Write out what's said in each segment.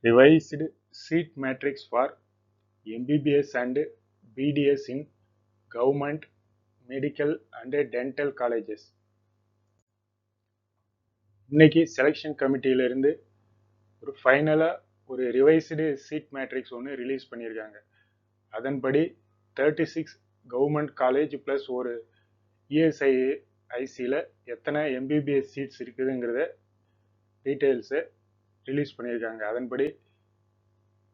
Revised seat matrix for MBBS and BDS in government medical and dental colleges. இன்னைக்கு selection கமிட்டியில இருந்து ஒரு ஃபைனலா ஒரு ரிவைஸ்டு சீட் மேட்ரிக்ஸ் ஒன்று ரிலீஸ் பண்ணியிருக்காங்க. அதன்படி 36 கவர்மெண்ட் காலேஜ் பிளஸ் ஒரு இஎஸ்ஐசியில் எத்தனை எம்பிபிஎஸ் சீட்ஸ் இருக்குதுங்கிறத டீட்டெயில்ஸை ரிலீஸ் பண்ணியிருக்காங்க. அதன்படி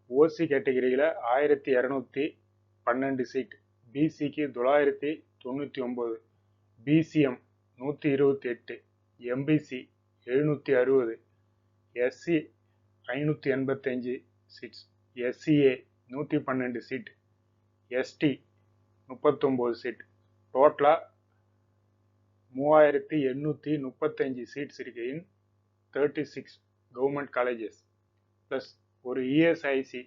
ஓசி கேட்டகரியில் 1212 சீட், பிசிக்கு 999, BCM 128, MBC 760, SC 585 seats, SCA 112 seat, ST 39 seat, டோட்டலா 3835 சீட்ஸ் இருக்கு இன் 36 கவர்மெண்ட் காலேஜஸ் பிளஸ் ஒரு இஎஸ்ஐசி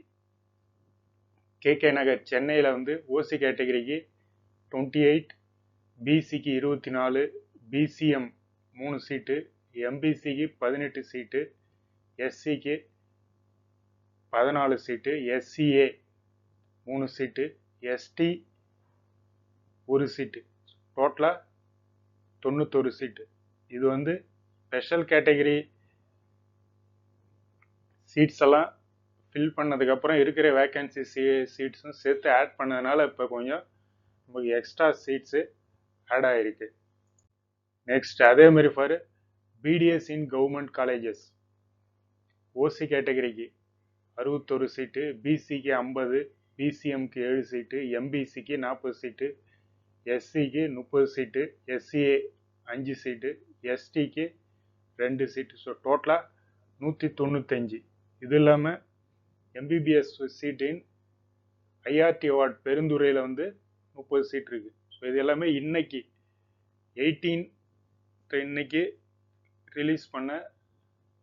கேகே நகர் சென்னையில் வந்து ஓசி கேட்டகரிக்கு 28, பிசிக்கு 24, பிசிஎம் 3 சீட்டு, எம்பிசிக்கு 18 சீட்டு, எஸ்சிக்கு 14 சீட்டு, எஸ்சிஏ 3 சீட்டு, எஸ்டி 1 சீட்டு, டோட்டலா 91 சீட்டு. இது வந்து ஸ்பெஷல் கேட்டகரி சீட்ஸ் எல்லாம் ஃபில் பண்ணதுக்கப்புறம் இருக்கிற வேக்கன்சி சீட்ஸும் சேர்த்து ஆட் பண்ணதுனால இப்போ கொஞ்சம் நமக்கு எக்ஸ்ட்ரா சீட்ஸு ஆட் ஆகிருக்கு. நெக்ஸ்ட் அதே மாதிரி for BDS in government colleges OC கேட்டகரிக்கு 61 சீட்டு, பிசிக்கு 50, பிசிஎம்க்கு 7 சீட்டு, எம்பிசிக்கு 40 சீட்டு, எஸ்சிக்கு 30 சீட்டு, எஸ்சிஏ 5 சீட்டு, எஸ்டிக்கு 2 சீட்டு. ஸோ டோட்டலாக 195. இது இல்லாமல் எம்பிபிஎஸ் சீட்டின் ஐஆர்டி அவார்ட் பெருந்துறையில் வந்து 30 சீட் இருக்கு. ஸோ இது எல்லாமே இன்னைக்கு 18 இன்னைக்கு ரிலீஸ் பண்ண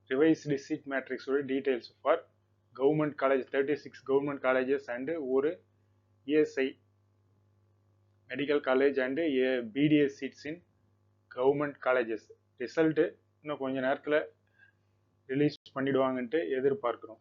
ரிவைஸ்டு சீட் மேட்ரிக்ஸோட details for government college 36 government colleges and ஒரு ESI medical college and BDS seats in government colleges. Result இன்னும் கொஞ்ச நேரத்தில் ரிலீஸ் பண்ணிடுவாங்கன்ட்டு எதிர்பார்க்குறோம்.